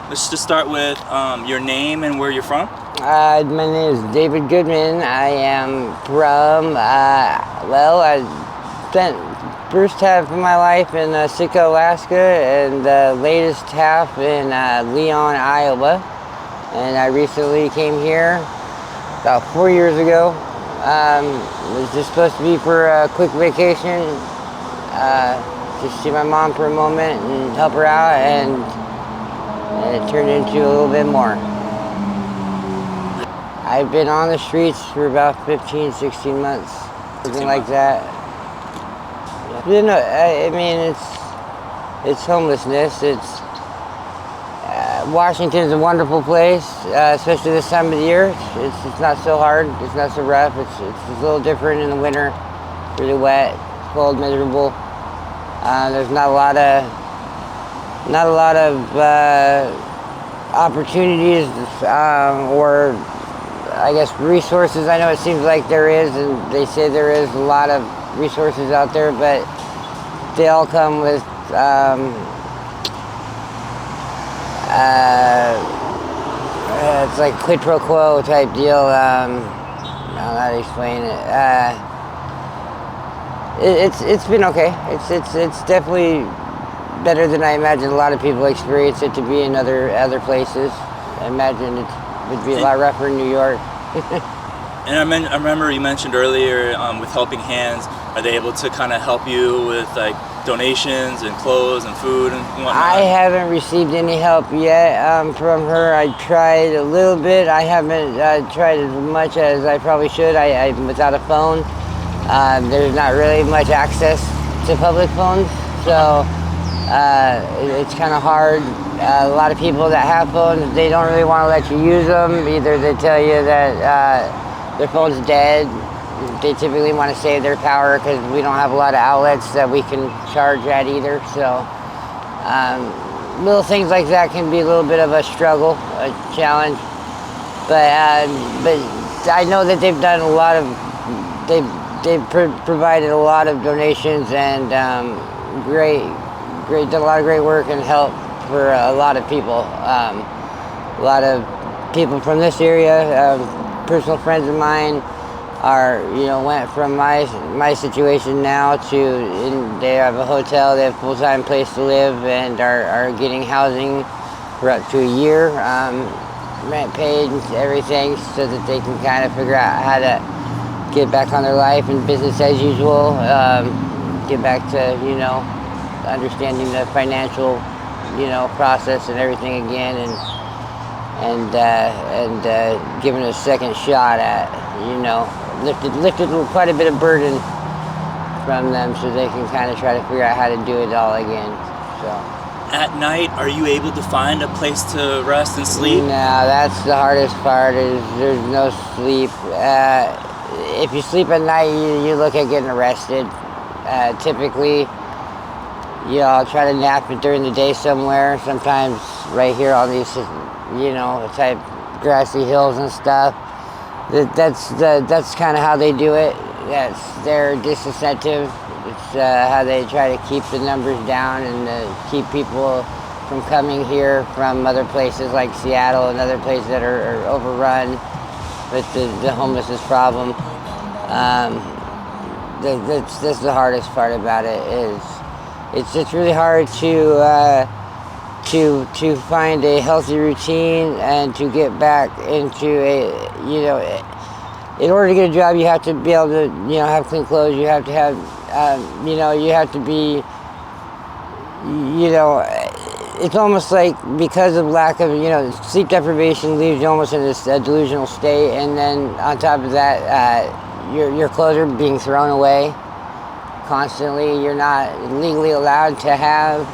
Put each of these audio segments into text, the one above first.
Let's just start with your name and where you're from. My name is David Goodman. I am from, I spent first half of my life in Sitka, Alaska, and the latest half in Leon, Iowa. And I recently came here about 4 years ago. It was just supposed to be for a quick vacation, just see my mom for a moment and help her out, and it turned into a little bit more. I've been on the streets for about 15, 16 months, something like that. You know, I mean, it's homelessness. It's Washington's a wonderful place, especially this time of the year. It's not so hard. It's not so rough. It's a little different in the winter. Really wet, cold, miserable. There's not a lot of opportunities or I guess resources. I know it seems like there is, and they say there is a lot of resources out there, but they all come with it's like quid pro quo type deal. I don't know how to explain it. It's been okay. It's definitely better than I imagined a lot of people experience it to be in other places. I imagine it would be a lot rougher in New York. And I remember you mentioned earlier with Helping Hands, are they able to kind of help you with like donations and clothes and food and whatnot? I haven't received any help yet from her. I tried a little bit. I haven't tried as much as I probably should. I'm without a phone. There's not really much access to public phones, so it's kind of hard. A lot of people that have phones, they don't really want to let you use them. Either they tell you that their phone's dead. They typically want to save their power because we don't have a lot of outlets that we can charge at either. So little things like that can be a little bit of a struggle, a challenge. But I know that they've done a lot of, they've provided a lot of donations and done a lot of great work and help for a lot of people. A lot of people from this area, personal friends of mine, went from my situation now to they have a hotel, they have a full-time place to live, and are getting housing for up to a year, rent paid and everything, so that they can kind of figure out how to get back on their life and business as usual, get back to understanding the financial process and everything again, and giving it a second shot at lifted quite a bit of burden from them, so they can kind of try to figure out how to do it all again. So at night, are you able to find a place to rest and sleep? No, that's the hardest part. Is there's no sleep. If you sleep at night, you look at getting arrested. Typically, I'll try to nap it during the day somewhere. Sometimes right here on these, type grassy hills and stuff. That's kind of how they do it. That's their disincentive. It's how they try to keep the numbers down and keep people from coming here from other places like Seattle and other places that are overrun with the homelessness problem. That's the hardest part about it. It's really hard to find a healthy routine and to get back into in order to get a job, you have to be able to, have clean clothes. You have to have, you have to be, it's almost like because of lack of, sleep deprivation leaves you almost in this delusional state. And then on top of that, your clothes are being thrown away constantly. You're not legally allowed to have,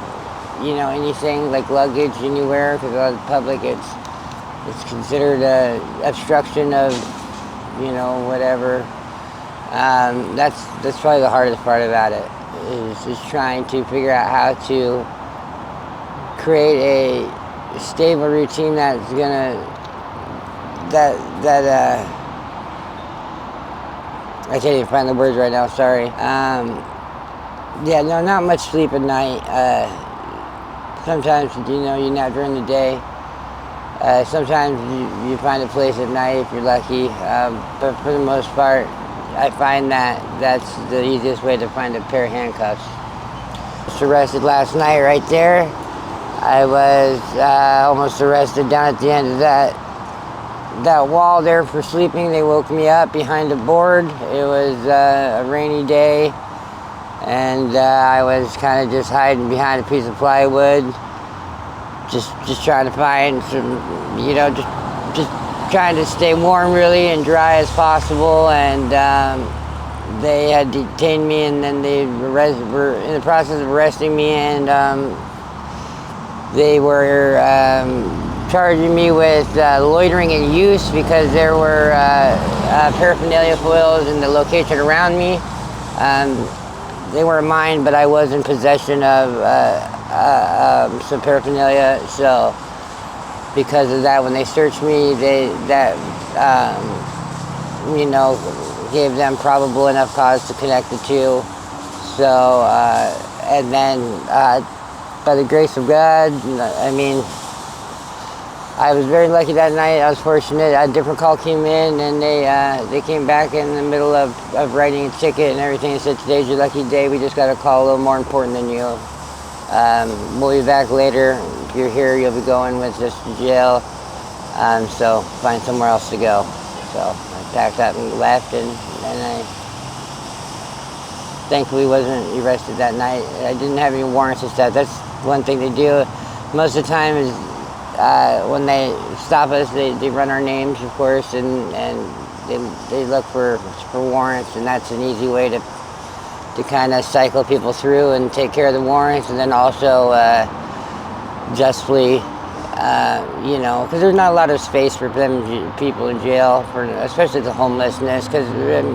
anything like luggage anywhere, because of the public, it's considered a obstruction of, whatever. That's probably the hardest part about it, is trying to figure out how to create a stable routine that's gonna I can't even find the words right now, sorry. Not much sleep at night. Sometimes, you nap during the day. Sometimes you find a place at night if you're lucky, but for the most part, I find that that's the easiest way to find a pair of handcuffs. I was arrested last night right there. I was almost arrested down at the end of that wall there for sleeping. They woke me up behind a board. It was a rainy day, and I was kind of just hiding behind a piece of plywood, just trying to find some, just trying to stay warm really and dry as possible. And they had detained me, and then they were in the process of arresting me, and they were charging me with loitering in use because there were paraphernalia foils in the location around me. They weren't mine, but I was in possession of some paraphernalia. So because of that, when they searched me, gave them probable enough cause to connect the two. So, and then by the grace of God, I was very lucky that night. I was fortunate. A different call came in, and they came back in the middle of writing a ticket and everything and said, "Today's your lucky day. We just got a call a little more important than you. We'll be back later. If you're here, you'll be going with us to jail. So find somewhere else to go." So I packed up and left, and I thankfully wasn't arrested that night. I didn't have any warrants and stuff. That's one thing they do. Most of the time is when they stop us, they run our names, of course, and they look for warrants, and that's an easy way to kind of cycle people through and take care of the warrants, and then also justly, because there's not a lot of space for people in jail, especially the homelessness, because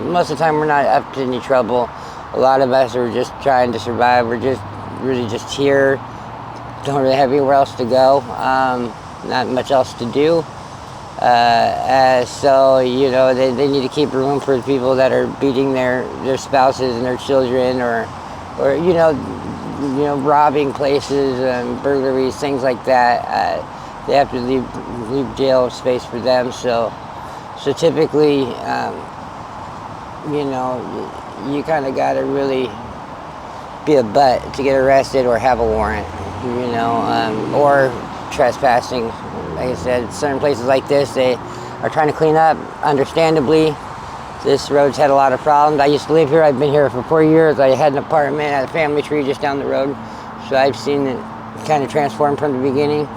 most of the time we're not up to any trouble. A lot of us are just trying to survive. We're just really just here. Don't really have anywhere else to go. Not much else to do. So they need to keep room for people that are beating their spouses and their children, or robbing places and burglaries, things like that. They have to leave jail space for them. So typically, you kind of got to really be a butt to get arrested or have a warrant, or trespassing. Like I said, certain places like this, they are trying to clean up, understandably. This road's had a lot of problems. I used to live here. I've been here for 4 years. I had an apartment at a family tree just down the road. So I've seen it kind of transform from the beginning.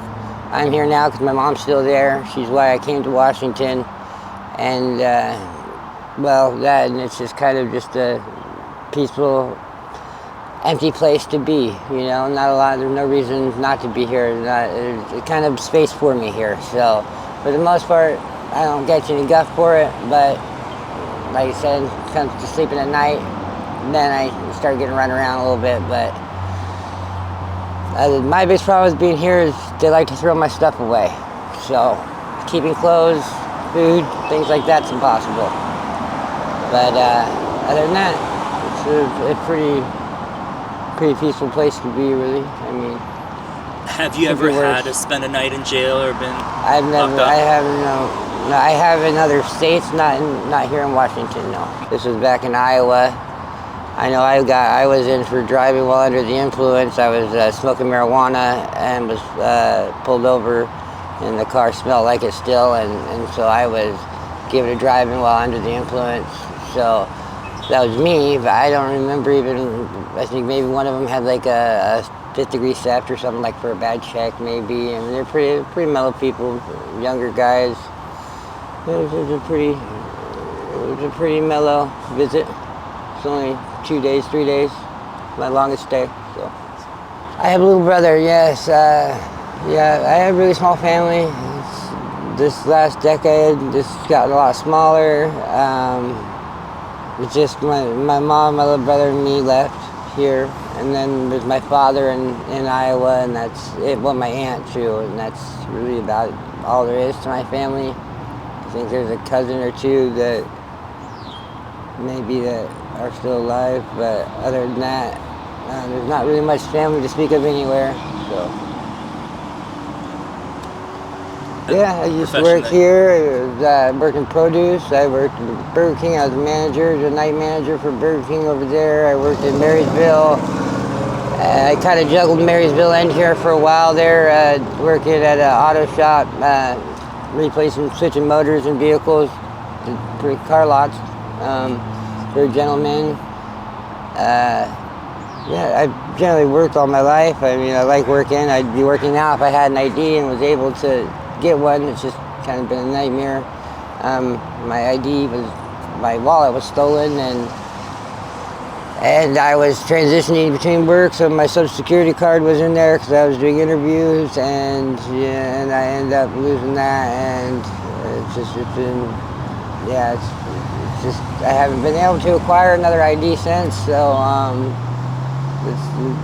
I'm here now because my mom's still there. She's why I came to Washington. And, and it's just kind of just a peaceful, empty place to be, there's no reason not to be here. There's kind of space for me here. So for the most part, I don't get any guff for it, but like I said, it comes to sleeping at night, then I start getting run around a little bit. But my biggest problem with being here is they like to throw my stuff away. So keeping clothes, food, things like that's impossible. But other than that, it's a pretty peaceful place to be, really. Have you ever had to spend a night in jail or been locked up? I have in other states, not here in Washington, no. This was back in Iowa. I know I was in for driving while under the influence. I was smoking marijuana and was pulled over, and the car smelled like it still, and so I was given a driving while under the influence. So that was me, but I don't remember I think maybe one of them had like a 5th degree theft or something, like for a bad check maybe. They're pretty mellow people, younger guys. It was a pretty mellow visit. It's only 2 days, 3 days, my longest stay. So I have a little brother, yes. I have a really small family. This last decade, it's gotten a lot smaller. It's just my mom, my little brother, and me left here, and then there's my father in Iowa, and that's it. Well, my aunt too, and that's really about all there is to my family. I think there's a cousin or two that are still alive, but other than that, there's not really much family to speak of anywhere. So Yeah, I used to work here. I worked in produce. I worked at Burger King. I was a manager, the night manager for Burger King over there. I worked in Marysville. I kind of juggled Marysville and here for a while there, working at an auto shop, replacing, switching motors and vehicles, for car lots, for a gentleman. Yeah, I've generally worked all my life. I mean, I like working. I'd be working now if I had an ID and was able to get one. It's just kind of been a nightmare. My wallet was stolen, and I was transitioning between work, so my Social Security card was in there because I was doing interviews, and I ended up losing that, and I haven't been able to acquire another ID since, so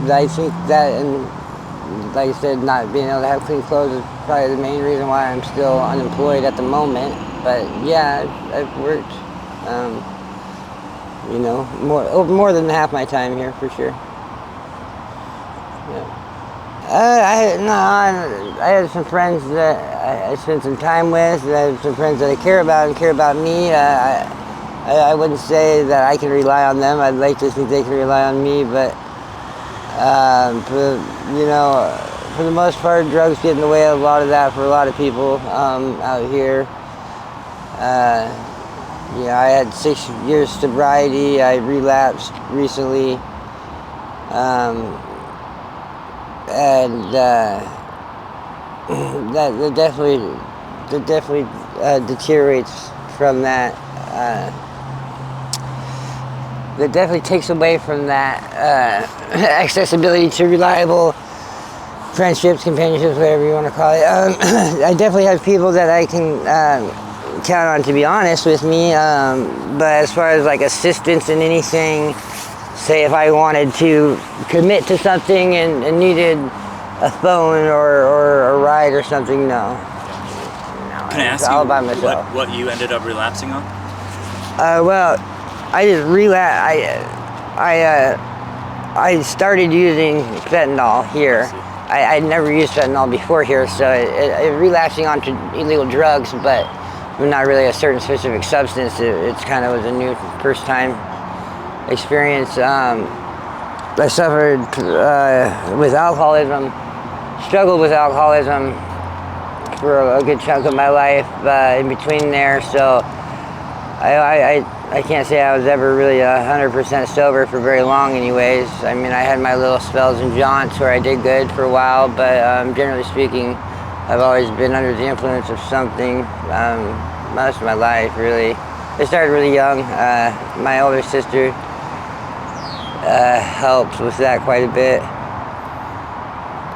I think that, and like I said, not being able to have clean clothes is probably the main reason why I'm still unemployed at the moment. But yeah, I've worked, more than half my time here for sure. Yeah. I have some friends that I spent some time with. I have some friends that I care about and care about me. I wouldn't say that I can rely on them. I'd like to think they can rely on me, but for the most part, drugs get in the way of a lot of that for a lot of people out here. I had 6 years sobriety. I relapsed recently, and that definitely deteriorates from that. That definitely takes away from that accessibility to reliable friendships, companionships, whatever you want to call it. I definitely have people that I can count on to be honest with me, but as far as like assistance in anything, say if I wanted to commit to something and needed a phone or a ride or something, no. Can I ask all you by myself. what you ended up relapsing on? Well, I just I started using fentanyl here. I'd never used fentanyl before here, so relapsing onto illegal drugs, but not really a certain specific substance. It's kind of was a new first time experience. I suffered with alcoholism, struggled with alcoholism for a good chunk of my life in between there, so I can't say I was ever really 100% sober for very long anyways. I mean, I had my little spells and jaunts where I did good for a while, but generally speaking, I've always been under the influence of something most of my life, really. I started really young. My older sister helped with that quite a bit.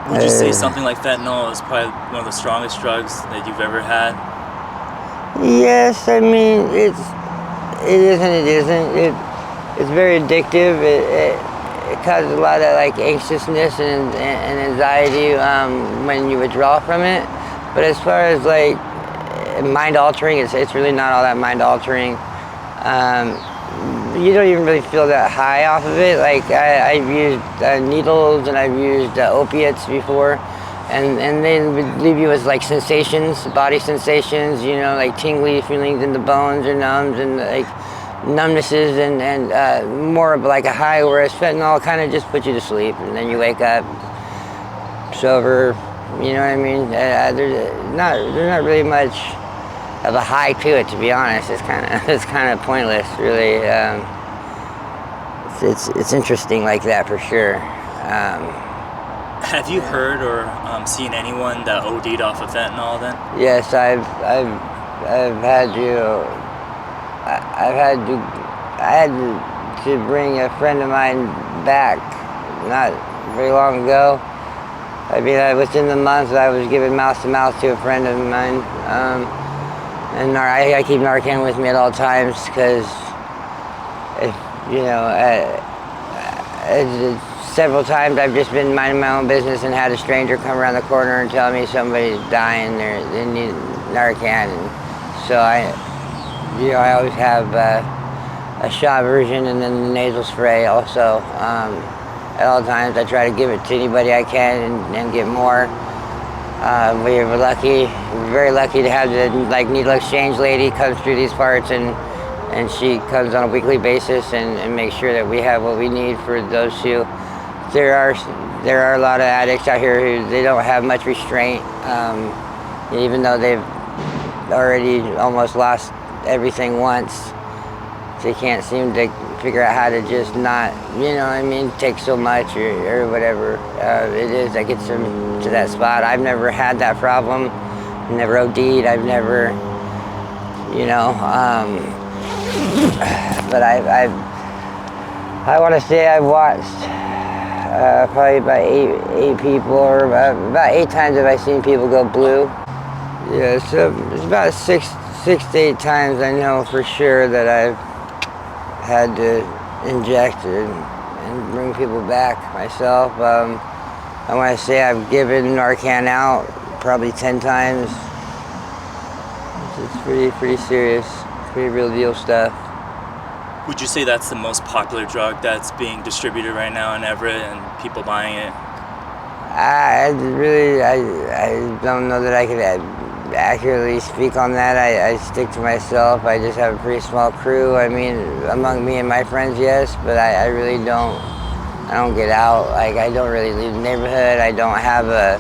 Would you say something like fentanyl is probably one of the strongest drugs that you've ever had? Yes, I mean, it is and it isn't. It's very addictive. It causes a lot of like anxiousness and anxiety when you withdraw from it. But as far as like mind altering, it's really not all that mind altering. You don't even really feel that high off of it. Like I've used needles and I've used opiates before, and they would leave you with like sensations, body sensations, like tingly feelings in the bones or numbs and like numbnesses and more of like a high, whereas fentanyl kind of just puts you to sleep and then you wake up sober, you know what I mean? There's not really much of a high to it, to be honest. It's kind of pointless, really. It's interesting like that for sure. Have you heard or seen anyone that OD'd off of fentanyl then? Yes, I had to bring a friend of mine back not very long ago. I mean, within the month I was giving mouth to mouth to a friend of mine. And I keep Narcan with me at all times because, several times I've just been minding my own business and had a stranger come around the corner and tell me somebody's dying, they need Narcan. And so I always have a shot version and then the nasal spray also. At all times I try to give it to anybody I can and get more. We were lucky, very lucky to have the needle exchange lady come through these parts, and she comes on a weekly basis and makes sure that we have what we need for those two. There are a lot of addicts out here who they don't have much restraint, even though they've already almost lost everything once. They can't seem to figure out how to just not, take so much or whatever it is that gets them to that spot. I've never had that problem. Never OD'd. I've never, but I want to say I've watched probably about eight people, or about 8 times have I seen people go blue. Yeah, so it's about six to 8 times I know for sure that I've had to inject and bring people back myself. I want to say I've given Narcan out probably 10 times. It's pretty serious, pretty real deal stuff. Would you say that's the most popular drug that's being distributed right now in Everett and people buying it? I don't know that I could accurately speak on that. I stick to myself. I just have a pretty small crew. I mean, among me and my friends, yes, but I really don't. I don't get out. I don't really leave the neighborhood. I don't have a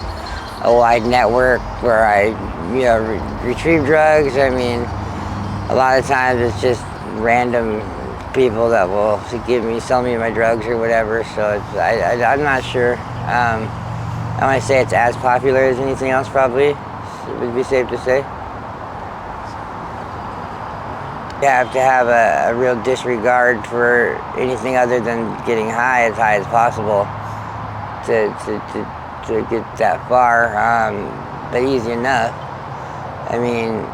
wide network where I retrieve drugs. I mean, a lot of times it's just random people that will sell me my drugs or whatever. So I'm not sure. I want to say it's as popular as anything else, probably. It would be safe to say. You have to have a real disregard for anything other than getting high as possible to get that far, but easy enough. I mean,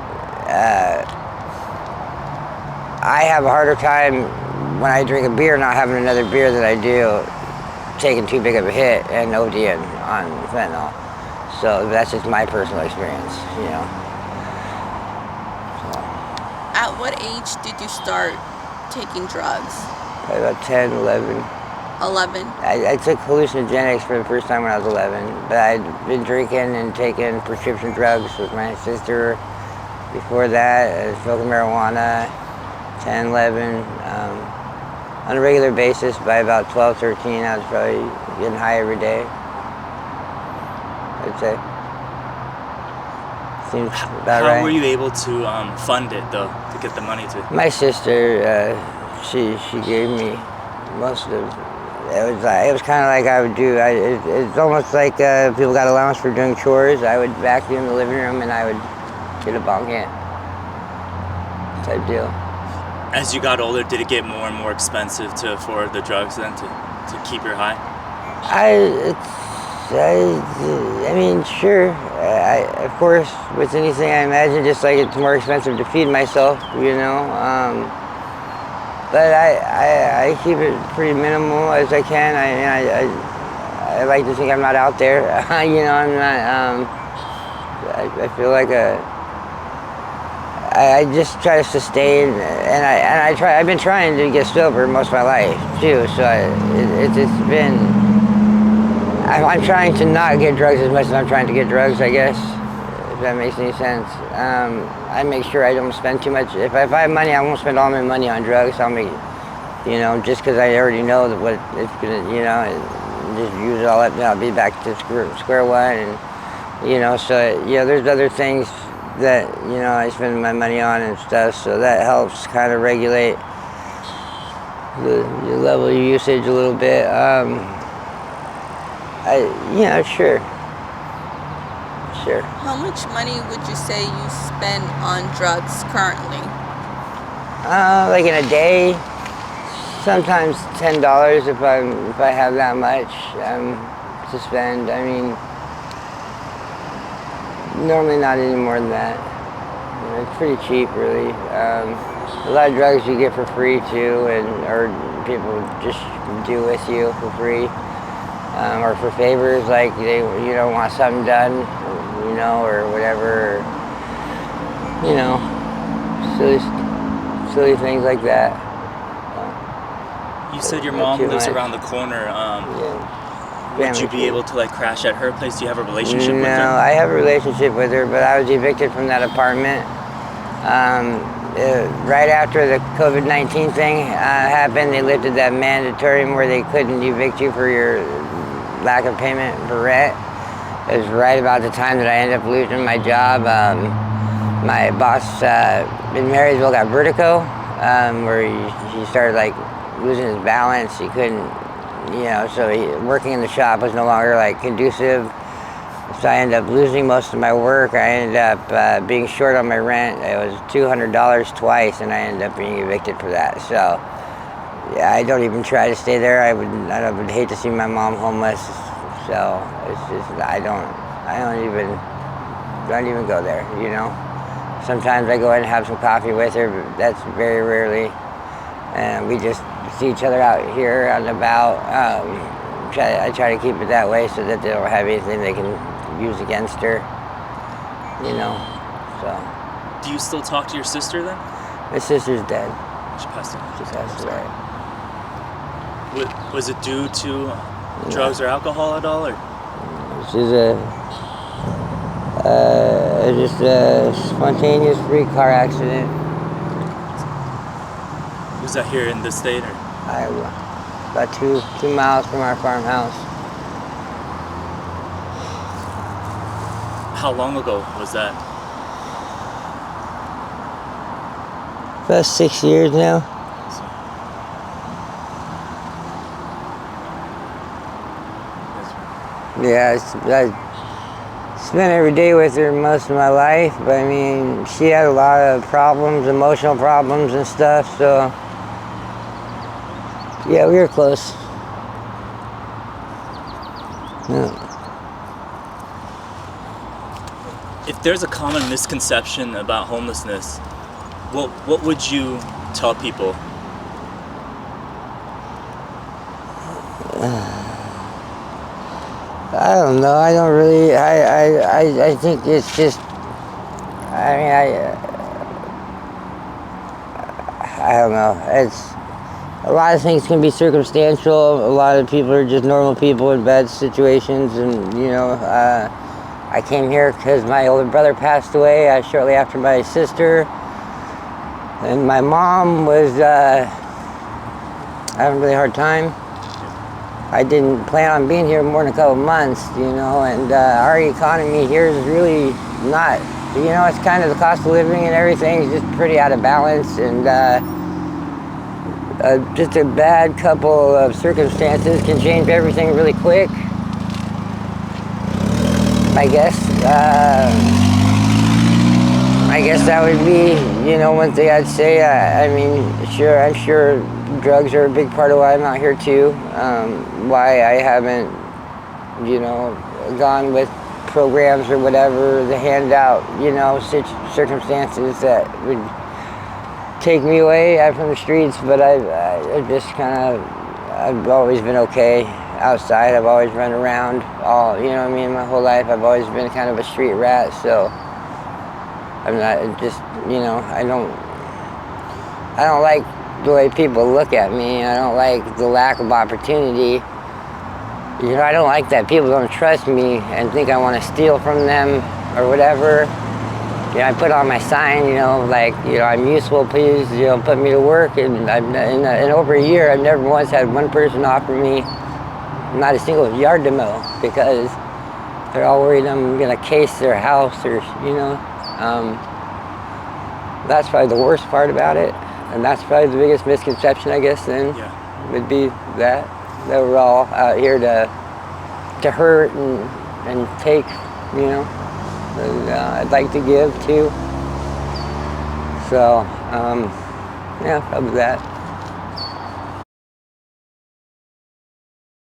I have a harder time when I drink a beer not having another beer than I do taking too big of a hit and ODing on fentanyl. So that's just my personal experience, So. At what age did you start taking drugs? Probably about 10, 11. 11? I took hallucinogenics for the first time when I was 11, but I'd been drinking and taking prescription drugs with my sister. Before that, I was smoking marijuana, 10, 11. On a regular basis, by about 12, 13, I was probably getting high every day, I'd say. Seems about right. How were you able to fund it, though, to get the money to? My sister, she gave me most of. It was kind of like I would do. It's almost like people got allowance for doing chores. I would vacuum the living room and I would get a bong hit type deal. As you got older, did it get more and more expensive to afford the drugs then to keep your high? I mean, sure. Of course, with anything, I imagine just like it's more expensive to feed myself, But I keep it pretty minimal as I can. I like to think I'm not out there. I'm not. I feel like I just try to sustain, and I've been trying to get sober most of my life too. So it's been. I'm trying to not get drugs as much as I'm trying to get drugs, I guess, if that makes any sense. I make sure I don't spend too much. If I have money, I won't spend all my money on drugs. I'll make, just because I already know that what it's gonna, and just use it all up. Then I'll be back to square one, and so there's other things that I spend my money on and stuff. So that helps kind of regulate the level of usage a little bit. Sure. How much money would you say you spend on drugs currently? Like in a day, sometimes $10 if I have that much to spend. I mean, normally not any more than that. It's pretty cheap, really. A lot of drugs you get for free too, or people just do with you for free. Or for favors, like they want something done, or whatever, silly things like that. You said your mom lives around the corner. Yeah. Would you be able to like crash at her place? Do you have a relationship with her? No, I have a relationship with her, but I was evicted from that apartment. Right after the COVID-19 thing happened, they lifted that mandatory where they couldn't evict you for your lack of payment for rent. It was right about the time that I ended up losing my job. My boss in Marysville got vertigo, where he started like losing his balance. He couldn't, so working in the shop was no longer like conducive. So I ended up losing most of my work. I ended up being short on my rent. It was $200 twice, and I ended up being evicted for that. So yeah, I don't even try to stay there. I would hate to see my mom homeless. So it's just I don't even go there. Sometimes I go in and have some coffee with her, but that's very rarely. And we just see each other out here out and about. I try to keep it that way so that they don't have anything they can use against her. So. Do you still talk to your sister then? My sister's dead. She passed away. She passed away. Was it due to drugs or alcohol at all, or? She's just a spontaneous freak car accident. Was that here in the state, or? Iowa, about 2 miles from our farmhouse. How long ago was that? About 6 years now. Yeah, I spent every day with her most of my life, but I mean, she had a lot of problems, emotional problems and stuff, so yeah, we were close. Yeah. If there's a common misconception about homelessness, what would you tell people? I don't know. I don't really. I think it's just. I mean, I don't know. It's a lot of things can be circumstantial. A lot of people are just normal people in bad situations, and I came here because my older brother passed away shortly after my sister, and my mom was having a really hard time. I didn't plan on being here more than a couple months, and our economy here is really not, it's kind of the cost of living and everything is just pretty out of balance, and just a bad couple of circumstances can change everything really quick, I guess. I guess that would be, one thing I'd say. I'm sure drugs are a big part of why I'm out here too. Why I haven't, gone with programs or whatever, the handout, circumstances that would take me away from the streets. But I've just I've always been okay outside. I've always run around my whole life. I've always been kind of a street rat, so I'm not just, I don't like the way people look at me. I don't like the lack of opportunity. I don't like that people don't trust me and think I want to steal from them or whatever. I put on my sign, I'm useful, please, put me to work. And in over a year, I've never once had one person offer me not a single yard to mow because they're all worried I'm going to case their house or, That's probably the worst part about it. And that's probably the biggest misconception, I guess, then, would be that we're all out here to hurt and take, And I'd like to give, too. So, probably that.